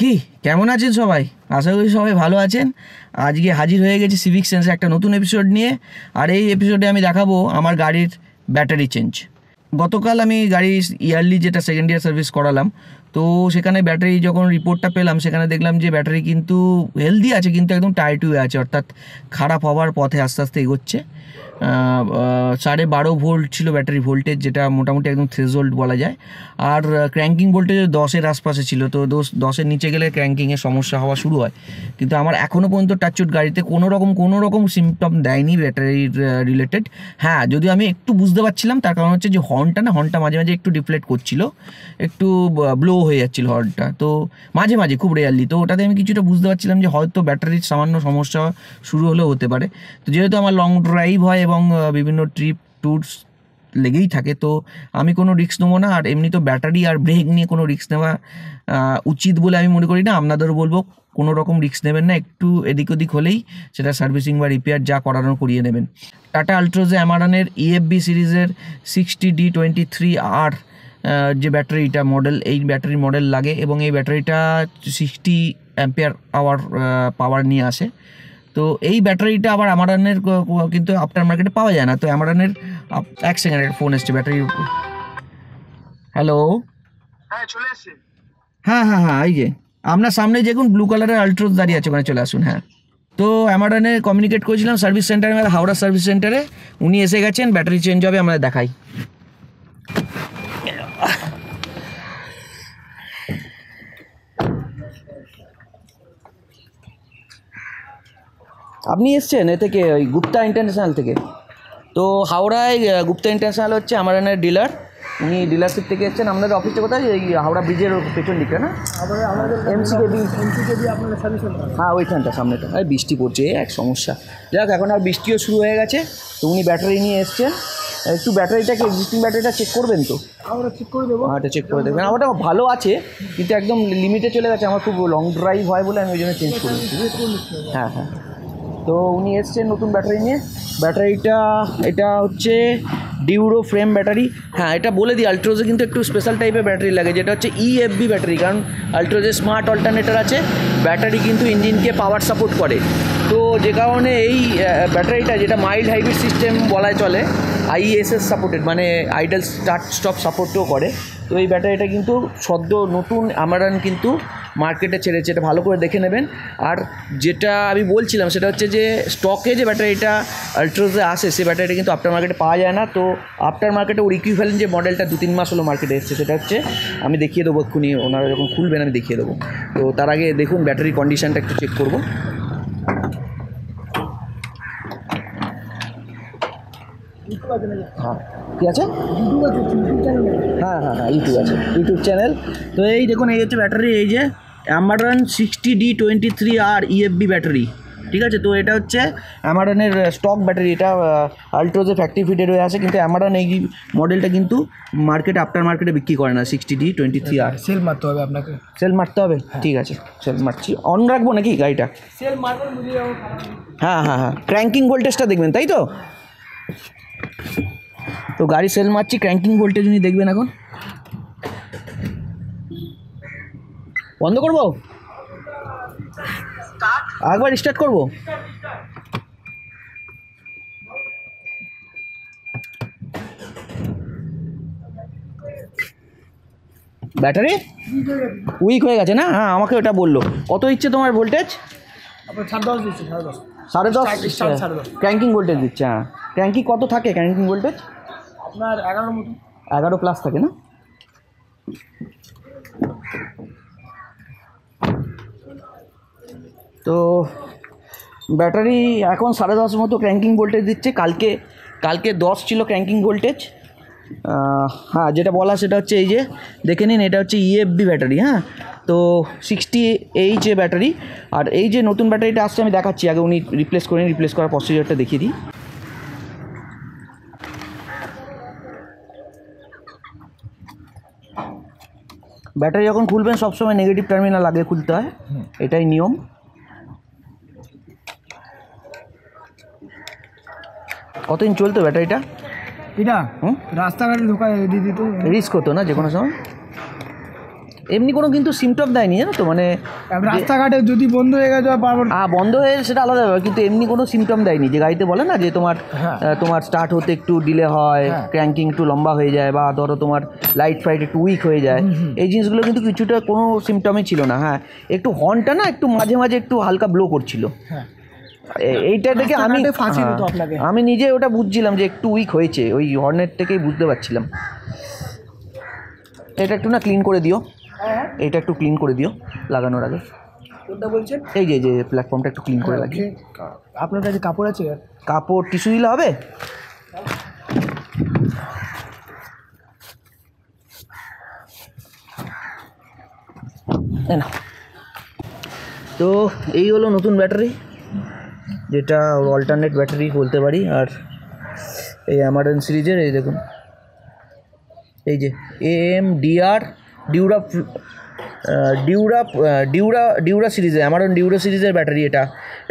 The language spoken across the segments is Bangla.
কি কেমন আছেন সবাই? আশা করি সবাই ভালো আছেন। আজকে হাজির হয়ে গেছি সিভিক সেন্সে একটা নতুন এপিসোড নিয়ে। আর এই এপিসোডে আমি দেখাবো আমার গাড়ির ব্যাটারি চেঞ্জ। গতকাল আমি গাড়ি ইয়ারলি যেটা সেকেন্ড ইয়ার সার্ভিস করালাম, তো সেখানে ব্যাটারি যখন রিপোর্টটা পেলাম সেখানে দেখলাম যে ব্যাটারি কিন্তু হেলদি আছে, কিন্তু একদম টাইট হয়ে আছে, অর্থাৎ খারাপ হওয়ার পথে আস্তে আস্তে এগোচ্ছে। 12.5 ভোল্ট ছিল ব্যাটারি ভোল্টেজ, যেটা মোটামুটি একদম থ্রেশহোল্ড বলা যায়। আর ক্র্যাঙ্কিং ভোল্টেজ 10-এর আশপাশে ছিল, তো 10-এর নিচে গেলে ক্র্যাঙ্কিংয়ের সমস্যা হওয়া শুরু হয়। কিন্তু আমার এখনও পর্যন্ত টাচউড গাড়িতে কোনো রকম সিমটম দেয়নি ব্যাটারির রিলেটেড। হ্যাঁ, যদিও আমি একটু বুঝতে পারছিলাম, তার কারণ হচ্ছে যে হর্নটা মাঝে মাঝে একটু ডিফ্লেক্ট করছিল, একটু ব্লো হয়ে যাচ্ছিল হর্নটা, তো মাঝে মাঝে খুব রেয়ারলি। তো ওটাতে আমি কিছুটা বুঝতে পারছিলাম যে হয়তো ব্যাটারির সামান্য সমস্যা শুরু হলেও হতে পারে। তো যেহেতু আমার লং ড্রাইভ হয় এবং বিভিন্ন ট্রিপ ট্যুরস লেগেই থাকে, তো আমি কোনো রিস্ক নেবো না। আর এমনি তো ব্যাটারি আর ব্রেক নিয়ে কোনো রিস্ক নেওয়া উচিত বলে আমি মনে করি না। আপনাদেরও বলবো কোনো রকম রিস্ক নেবেন না, একটু এদিক ওদিক হলেই সেটা সার্ভিসিং বা রিপেয়ার যা করানো করিয়ে নেবেন। টাটা আল্ট্রোজে অ্যামারনের EFB সিরিজের 60D23R যে ব্যাটারিটা মডেল, এই ব্যাটারি মডেল লাগে এবং এই ব্যাটারিটা 60 অ্যাম্পিয়ার আওয়ার পাওয়ার নিয়ে আসে। তো এই ব্যাটারিটা আবার অ্যামারনের কিন্তু আফটার মার্কেটে পাওয়া যায় না। তো অ্যামারনের এক সেকেন্ডের ফোন এসছে ব্যাটারি। হ্যালো, হ্যাঁ চলে এসছে। হ্যাঁ, এই যে আপনার সামনে দেখুন ব্লু কালারের আল্ট্রোজ দাঁড়িয়ে আছে, ওখানে চলে আসুন। হ্যাঁ, তো অ্যামারনে কমিউনিকেট করেছিলাম সার্ভিস সেন্টারে, মানে হাওড়া সার্ভিস সেন্টারে। উনি এসে গেছেন, ব্যাটারি চেঞ্জ হবে, আমরা দেখাই। আপনি এসছেন এ থেকে, ওই গুপ্তা ইন্টারন্যাশনাল থেকে। তো হাওড়ায় গুপ্তা ইন্টারন্যাশনাল হচ্ছে আমাদের ডিলার, উনি ডিলারশিপ থেকে এসছেন। আপনাদের অফিসটা কোথায়? এই হাওড়া ব্রিজের পেছন দিকটা না? আমাদের এমসিকেবি আপনাদের সার্ভিস সেন্টার। হ্যাঁ, ওইখানটা সামনেটা। এই বৃষ্টি পড়ছে, এক সমস্যা। যাক, এখন আর বৃষ্টিও শুরু হয়ে গেছে, তো উনি ব্যাটারি নিয়ে এসছেন। একটু ব্যাটারিটাকে, এক্সিস্টিং ব্যাটারিটা চেক করবেন তো? আমরা ঠিক করে দেবো। হ্যাঁ, এটা চেক করে দেবেন। ওটা ভালো আছে, কিন্তু একদম লিমিটে চলে গেছে। আমার খুব লং ড্রাইভ হয় বলে আমি ওই জন্য চেঞ্জ করে দিচ্ছি। হ্যাঁ, তো উনি এসছেন নতুন ব্যাটারি নিয়ে। ব্যাটারিটা এটা হচ্ছে ডিউরো ফ্রেম ব্যাটারি। হ্যাঁ, এটা বলে দিই, আল্ট্রোজে কিন্তু একটু স্পেশাল টাইপের ব্যাটারি লাগে, যেটা হচ্ছে EFB ব্যাটারি। কারণ আল্ট্রোজে স্মার্ট অল্টারনেটর আছে, ব্যাটারি কিন্তু ইঞ্জিনকে পাওয়ার সাপোর্ট করে। তো যে কারণে এই ব্যাটারিটা, যেটা মাইল্ড হাইব্রিড সিস্টেম বলা চলে, IESS সাপোর্টেড, মানে আইডল স্টার্ট স্টপ সাপোর্টও করে। তো এই ব্যাটারিটা কিন্তু সদ্য নতুন আমারান কিন্তু মার্কেটে ছেড়েছে, এটা ভালো করে দেখে নেবেন। আর যেটা আমি বলছিলাম সেটা হচ্ছে যে স্টকে যে ব্যাটারিটা আল্ট্রোজে আসে, সেই ব্যাটারিটা কিন্তু আফটার মার্কেটে পাওয়া যায় না। তো আফটার মার্কেটে ওর ইকুইভ্যালেন্ট যে মডেলটা 2-3 মাস হলো মার্কেটে এসছে, সেটা হচ্ছে, আমি দেখিয়ে দেবো এক্ষুনি, ওনারা যখন খুলবেন আমি দেখিয়ে দেবো। তো তার আগে দেখুন ব্যাটারি কন্ডিশনটা একটু চেক করবো। হ্যাঁ, ঠিক আছে। হ্যাঁ, ইউটিউব আছে, ইউটিউব চ্যানেল। তো এই দেখুন, এই হচ্ছে ব্যাটারি, এই যে অ্যামারন 60D23R EFB ব্যাটারি, ঠিক আছে। তো এটা হচ্ছে অ্যামারনের স্টক ব্যাটারি, এটা আল্ট্রোজে ফ্যাক্টরি ফিটেড হয়ে আসে, কিন্তু অ্যামারন এই মডেলটা কিন্তু মার্কেটে, আফটার মার্কেটে বিক্রি করে না। 60D23R সেল মারতে হবে আপনাকে। সেল মারতে হবে, ঠিক আছে, সেল মারছি। অন রাখবো নাকি গাড়িটা? সেল মারবেন, বুঝে যাবো। হ্যাঁ, ক্র্যাঙ্কিং ভোল্টেজটা দেখবেন, তাই তো? তো গাড়ি সেল মারছি, ক্র্যাঙ্কিং ভোল্টেজ উনি দেখবেন। এখন বন্ধ করবো, একবার স্টার্ট করবো। ব্যাটারি উইক হয়ে গেছে না? হ্যাঁ, আমাকে ওটা বললো। কত দিচ্ছে তোমার ভোল্টেজ? আপনার 10.5 দিচ্ছে, 10.5। 10.5 ক্র্যাঙ্কিং ভোল্টেজ দিচ্ছে। হ্যাঁ, ক্র্যাঙ্কি কত থাকে ক্র্যাঙ্কিং ভোল্টেজ? আপনার 11 মতো। 11 প্লাস থাকে না? তো ব্যাটারি এখন 10.5 মতো ক্র্যাঙ্কিং ভোল্টেজ দিচ্ছে। কালকে 10 ছিল ক্র্যাঙ্কিং ভোল্টেজ। হ্যাঁ, যেটা বলা সেটা হচ্ছে, এই যে দেখে নিন, এটা হচ্ছে EFB ব্যাটারি। হ্যাঁ, তো 60H ব্যাটারি। আর এই যে নতুন ব্যাটারিটা আসছে আমি দেখাচ্ছি, আগে উনি রিপ্লেস করার প্রসিজারটা দেখিয়ে দিই। ব্যাটারি যখন খুলবেন সবসময় নেগেটিভ টার্মিনাল আগে খুলতে হয়, এটাই নিয়ম। কতদিন চলতো ব্যাটারিটা? এটা রাস্তাঘাটে ঢোকা দিয়ে দিত, রিস্ক হতো না যে কোনো সময়? এমনি কোনো কিন্তু সিমটম দেয়নি জানো তো, মানে রাস্তাঘাটে যদি বন্ধ হয়ে গেছে বারবার বন্ধ হয়ে সেটা আলাদা ব্যাপার, কিন্তু এমনি কোনো সিমটম দেয়নি যে গাড়িতে বলে না যে তোমার তোমার স্টার্ট হতে একটু ডিলে হয়, ক্র্যাঙ্কিং একটু লম্বা হয়ে যায়, বা ধরো তোমার লাইট ফাইট একটু উইক হয়ে যায়, এই জিনিসগুলো কিন্তু কিছুটা কোনো সিমটমই ছিল না। হ্যাঁ, একটু হর্নটা না একটু মাঝে মাঝে একটু হালকা ব্লো করছিল, এইটা দেখে আমি নিজে ওটা বুঝছিলাম যে একটু উইক হয়েছে, ওই হর্নের থেকেই বুঝতে পারছিলাম। এটা একটু না ক্লিন করে দিও, এটা একটু ক্লিন করে দিও লাগানোর আগে। কোনটা বলছেন? এই যে যে প্ল্যাটফর্মটা একটু ক্লিন করে লাগিয়ে। আপনার কাছে কাপড় আছে? কাপড় টিস্যু দিলে হবে? না, তো এই হলো নতুন ব্যাটারি, যেটা অল্টারনেট ব্যাটারি বলতে পারি। আর এই অ্যামারন সিরিজের এই দেখুন, এই যে AMDR ডিউরা সিরিজের, অ্যামারন ডিউরা সিরিজের ব্যাটারি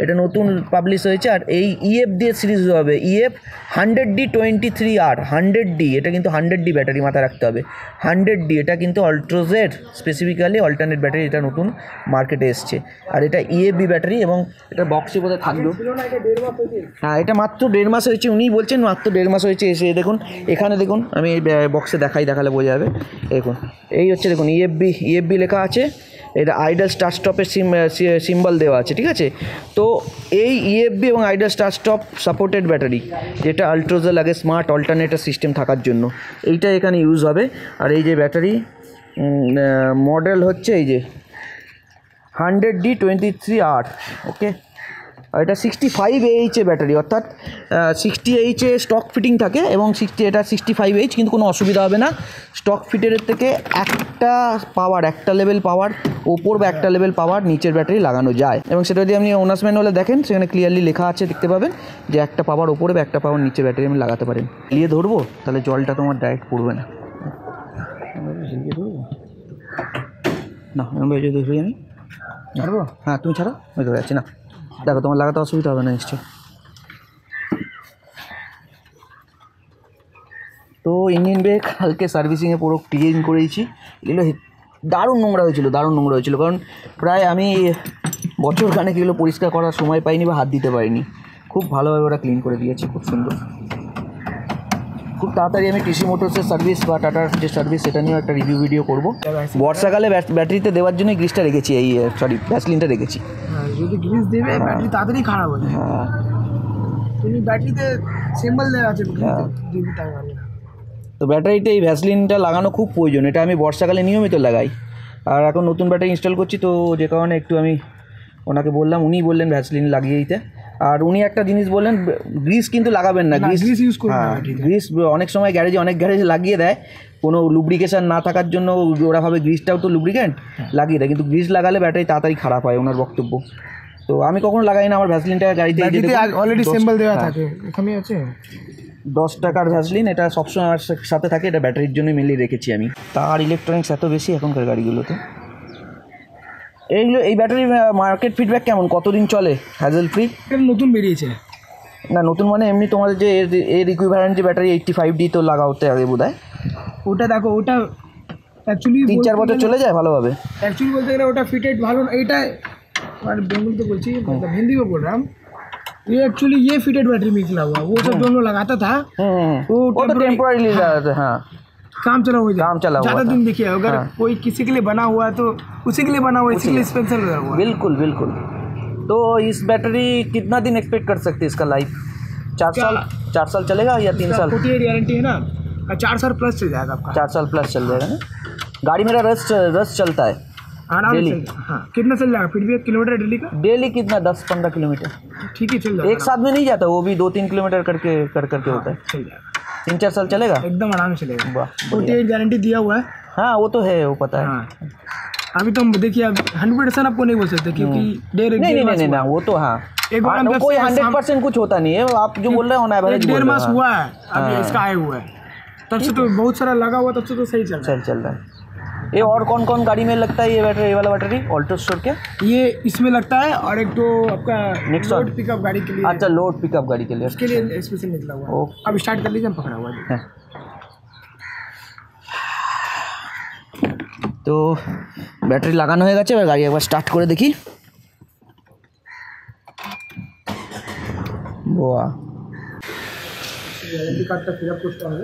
এটা নতুন পাবলিশ হয়েছে। আর এই EF দিয়ে সিরিজ হবে, EF 100D23R 100D, এটা কিন্তু 100D ব্যাটারি, মাথায় রাখতে হবে 100D। এটা কিন্তু আল্ট্রোজের স্পেসিফিক্যালি অল্টারনেট ব্যাটারি, এটা নতুন মার্কেটে এসছে। আর এটা EFB ব্যাটারি, এবং এটা বক্সে বোধহয় থাকবেও। হ্যাঁ, এটা মাত্র 1.5 মাস হয়েছে, উনিই বলছেন মাত্র 1.5 মাস হয়েছে এসে। দেখুন এখানে দেখুন, আমি এই বক্সে দেখালে বোঝা যাবে। দেখুন এই হচ্ছে, দেখুন EFB লেখা আছে, এটা আইডল স্টার্ট স্টপের সিম্বল দেওয়া আছে, ঠিক আছে। তো এই EFB এবং idol start stop supported battery, যেটা আল্ট্রোজে লাগে স্মার্ট অল্টারনেটর সিস্টেম থাকার জন্য, এইটা এখানে ইউজ হবে। আর এই যে ব্যাটারি মডেল হচ্ছে এই যে 100D23R, ওকে। আর এটা 65Ah ব্যাটারি, অর্থাৎ 60Ah স্টক ফিটিং থাকে, এবং এটা 65Ah, কিন্তু কোনো অসুবিধা হবে না। স্টক ফিটের থেকে একটা লেভেল পাওয়ার ওপর বা একটা লেভেল পাওয়ার নিচের ব্যাটারি লাগানো যায়, এবং সেটা যদি আপনি ওনার্স ম্যানুয়ালে দেখেন, সেখানে ক্লিয়ারলি লেখা আছে, দেখতে পাবেন যে একটা পাওয়ার ওপরে বা একটা পাওয়ার নিচে ব্যাটারি আপনি লাগাতে পারেন। নিয়ে ধরবো তাহলে জলটা তোমার ডাইরেক্ট পড়বে না, না আমি ছাড়বো। হ্যাঁ তুমি ছাড়ো, আমি ধরে যাচ্ছি না, দেখো তোমার লাগাতে অসুবিধা হবে না নিশ্চয়। তো ইঞ্জিন ব্রেক হালকে সার্ভিসিংয়ে পুরো ক্লিন করেছি। এগুলো দারুণ নোংরা হয়েছিল, কারণ প্রায় আমি বছরখানেক এগুলো পরিষ্কার করার সময় পাইনি বা হাত দিতে পারিনি। খুব ভালোভাবে ওরা ক্লিন করে দিয়েছে, খুব সুন্দর। খুব তাড়াতাড়ি আমি TC মোটরসের সার্ভিস বা টাটার যে সার্ভিস, সেটা নিয়েও একটা রিভিউ ভিডিও করবো। বর্ষাকালে ব্যাটারিতে দেওয়ার জন্যই গ্রিসটা রেখেছি, ভ্যাসলিনটা রেখেছি। যদি গ্রিস দেবে ব্যাটারি তাড়াতাড়ি খারাপ হয়ে যায়। হ্যাঁ, তুমি ব্যাটারিতে সিম্বল দেওয়া আছে, তো ব্যাটারিতে এই ভ্যাসলিনটা লাগানো খুব প্রয়োজন, এটা আমি বর্ষাকালে নিয়মিত লাগাই। আর এখন নতুন ব্যাটারি ইনস্টল করছি, তো যে কারণে একটু আমি ওনাকে বললাম, উনিই বললেন ভ্যাসলিন লাগিয়ে দিতে। আর উনি একটা জিনিস বললেন, গ্রিস কিন্তু লাগাবেন না, গ্রিস ইউজ করুন। গ্রিস অনেক সময় অনেক গ্যারেজে লাগিয়ে দেয়, কোনো লুব্রিকেশন না থাকার জন্য ওরা ভাবে গ্রিসটাও তো লুব্রিকেন্ট, লাগিয়ে দেয়, কিন্তু গ্রিস লাগালে ব্যাটারি তাড়াতাড়ি খারাপ হয়, ওনার বক্তব্য। তো আমি কখনো লাগাই না, আমার ভ্যাসলিনটা গাড়িতে অলরেডি সিম্বল দেওয়া থাকে, এখানে আছে 10 টাকার ভ্যাসলিন, এটা সবসময় আমার সাথে থাকে, এটা ব্যাটারির জন্যই মেনলি রেখেছি আমি। তার ইলেকট্রনিক্স এত বেশি এখনকার গাড়িগুলোতে। এই ব্যাটারির মার্কেট ফিডব্যাক কেমন, কতদিন চলে হ্যাজেল ফ্রি? নতুন বেরিয়েছে না, নতুন মানে এমনি তোমাদের যে এর ইকুইভ্যালেন্ট যে ব্যাটারি 85D তো লাগাতে আগে বোধ হয়, ওটা দেখো, ওটা অ্যাকচুয়ালি 3-4 বছর চলে যায় ভালোভাবে। অ্যাকচুয়ালি বলতে গেলে ওটা ফিটেড ভালো, এইটা মানে বেঙ্গলি তো বলছি, हिंदी में बोल रहा हूँ। ये एक्चुअली ये फिटेड बैटरी निकला हुआ, वो सब दोनों लगाता था, वो तो टेम्पोररीली लगाता था। हाँ, काम चला हुआ ज़्यादा दिन देखिए, अगर कोई किसी के लिए बना हुआ है तो उसी के लिए बना हुआ है, इसी के लिए स्पेशल लगा हुआ है। बिल्कुल। तो इस बैटरी कितना दिन एक्सपेक्ट कर सकते हैं इसका लाइफ? 4 साल चलेगा या 3 साल? 48 गारंटी है ना, 4 साल प्लस चल जाएगा आपका। 4 साल प्लस चल जाएगा ना। गाड़ी मेरा रस चलता है डेली। हाँ, कितना चल जाएगा फिर भी, 1 किलोमीटर डेली का? डेली कितना, 10-15 किलोमीटर। ठीक है, चल जाएगा। एक साथ में नहीं जाता, वो भी 2-3 किलोमीटर करके होता है। चल जाएगा, 3-4 साल चलेगा एकदम आराम से चलेगा। 48 गारंटी दिया हुआ है। हाँ, वो तो है, वो पता है। हाँ, अभी तो देखिए 100% आपको नहीं बोल सकते, क्योंकि नहीं, वो तो हाँ, कोई 100% कुछ होता नहीं है, आप जो बोल रहे हो ना, 1.5 मास हुआ है अभी इसका आए हुआ है, तब से तो बहुत सारा लगा हुआ, तब से तो सही चल रहा है। ये और कौन गाड़ी में लगता है ये बैटरी, ये वाला बैटरी ऑल्टो स्टोर के? ये इसमें लगता है, और एक तो आपका लोड पिकअप गाड़ी के लिए। अच्छा, लोड पिकअप गाड़ी के लिए, उसके लिए स्पेशल निकला हुआ है। अब स्टार्ट कर लीजिए, हम पकड़ा हुआ है। তো ব্যাটারি লাগানো হয়ে গেছে, এবার গাড়ি একবার স্টার্ট করে দেখি। বাহ, ওয়ারেন্টি কার্ডটা ফিল আপ করতে হবে।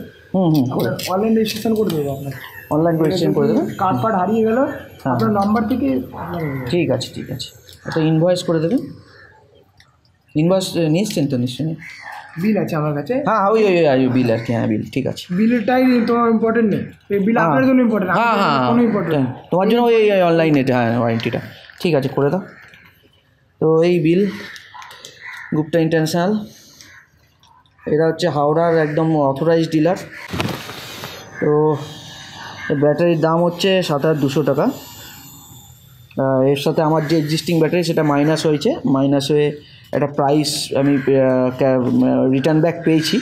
করে অনলাইন রেজিস্ট্রেশন করে দেবো আপনার। অনলাইন রেজিস্ট্রেশন করে দেবেন। কার্ড হারিয়ে গেল আপনার নাম্বার থেকে ঠিক আছে ঠিক আছে, একটা ইনভয়েস করে দেবেন। ইনভয়েস নিয়ে এসছেন তো নিশ্চয়ই? বিল আছে আমার কাছে। হ্যাঁ ওই ওই ওই বিল আর কি, হ্যাঁ বিল, ঠিক আছে। বিলটাই তো ইম্পর্টেন্ট নেই, এই বিল আপনার জন্য ইম্পর্টেন্ট। হ্যাঁ হ্যাঁ কোনো ইম্পর্টেন্ট তোমার জন্য ওই অনলাইনে, হ্যাঁ ওয়ারেন্টিটা ঠিক আছে করে দাও। তো এই বিল গুপ্তা ইন্টারন্যাশনাল, এরা হচ্ছে হাওড়ার একদম অথরাইজড ডিলার। তো ব্যাটারির দাম হচ্ছে 7,200 টাকা। এর সাথে আমার যে এক্সিস্টিং ব্যাটারি সেটা মাইনাস হয়েছে, মাইনাস হয়ে একটা প্রাইস আমি রিটার্ন ব্যাক পেয়েছি।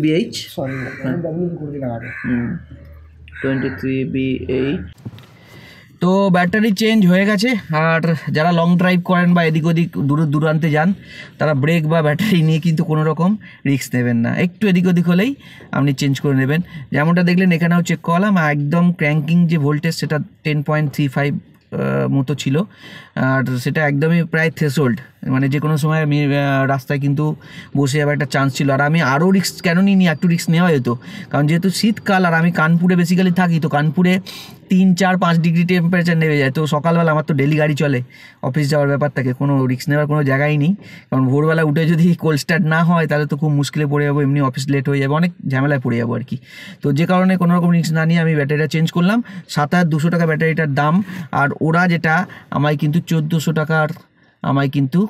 BH সরি করে দিলাম আগে। 23BH। তো ব্যাটারি চেঞ্জ হয়ে গেছে। আর যারা লং ড্রাইভ করেন বা এদিক ওদিক দূরান্তে যান, তারা ব্রেক বা ব্যাটারি নিয়ে কিন্তু কোনো রকম রিস্ক নেবেন না। একটু এদিক ওদিক হলেই আপনি চেঞ্জ করে নেবেন। যেমনটা দেখলেন এখানেও চেক করলাম, একদম ক্র্যাঙ্কিং যে ভোল্টেজ সেটা 10.35 মতো ছিল, আর সেটা একদমই প্রায় থ্রেশহোল্ড, মানে যে কোনো সময় আমি রাস্তায় কিন্তু বসে যাবার একটা চান্স ছিল। আর আমি আরও রিস্ক কেন নিইনি, একটু রিস্ক নেওয়া যেত, কারণ যেহেতু শীতকাল আর আমি কানপুরে বেসিক্যালি থাকি, তো কানপুরে 3, 4, 5 ডিগ্রি টেম্পারেচার নেমে যায়। তো সকালবেলা আমার তো ডেলি গাড়ি চলে, অফিস যাওয়ার ব্যাপার থাকে, কোনো রিস্ক নেওয়ার কোনো জায়গাই নেই। কারণ ভোরবেলা উঠে যদি কোল্ড স্টার্ট না হয় তাহলে তো খুব মুশকিলে পড়ে যাবো, এমনি অফিস লেট হয়ে যাবে, অনেক ঝামেলায় পড়ে যাবো আর কি। তো যে কারণে কোনো রকম রিস্ক না নিয়ে আমি ব্যাটারিটা চেঞ্জ করলাম। 7,200 টাকা ব্যাটারিটার দাম, আর ওরা যেটা আমায় কিন্তু 1,400 টাকার আমায় কিন্তু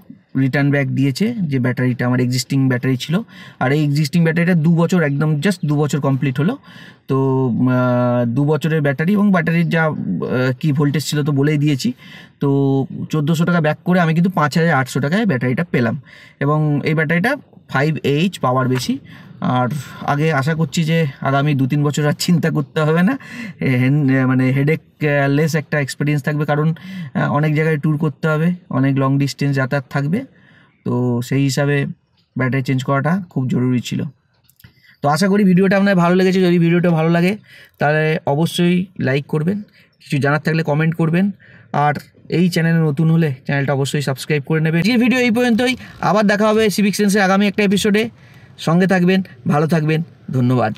রিটার্ন ব্যাক দিয়েছে, যে ব্যাটারিটা আমার এক্সিস্টিং ব্যাটারি ছিল। আর এই এক্সিস্টিং ব্যাটারিটা 2 বছর, একদম জাস্ট 2 বছর কমপ্লিট হলো। তো 2 বছরের ব্যাটারি, এবং ব্যাটারির যা কি ভোল্টেজ ছিল তো বলেই দিয়েছি। তো 1,400 টাকা ব্যাক করে আমি কিন্তু 5,800 টাকায় ব্যাটারিটা পেলাম। এবং এই ব্যাটারিটা 5Ah পাওয়ার বেশি। আর আগে আশা করছি যে আগামী 2-3 বছর আর চিন্তা করতে হবে না, মানে হেডেক লেস একটা এক্সপিরিয়েন্স থাকবে, কারণ অনেক জায়গায় ট্যুর করতে হবে, অনেক লং ডিস্টেন্স যাতায়াত থাকবে। তো সেই হিসাবে ব্যাটারি চেঞ্জ করাটা খুব জরুরি ছিল। তো আশা করি ভিডিওটা আপনার ভালো লেগেছে। যদি ভিডিওটা ভালো লাগে তাহলে অবশ্যই লাইক করবেন, কিছু জানার থাকলে কমেন্ট করবেন, আর এই চ্যানেলে নতুন হলে চ্যানেলটা অবশ্যই সাবস্ক্রাইব করে নেবেন। এই ভিডিও এই পর্যন্তই, আবার দেখা হবে সিভিক সেন্সের আগামী একটা এপিসোডে। সঙ্গে থাকবেন, ভালো থাকবেন, ধন্যবাদ।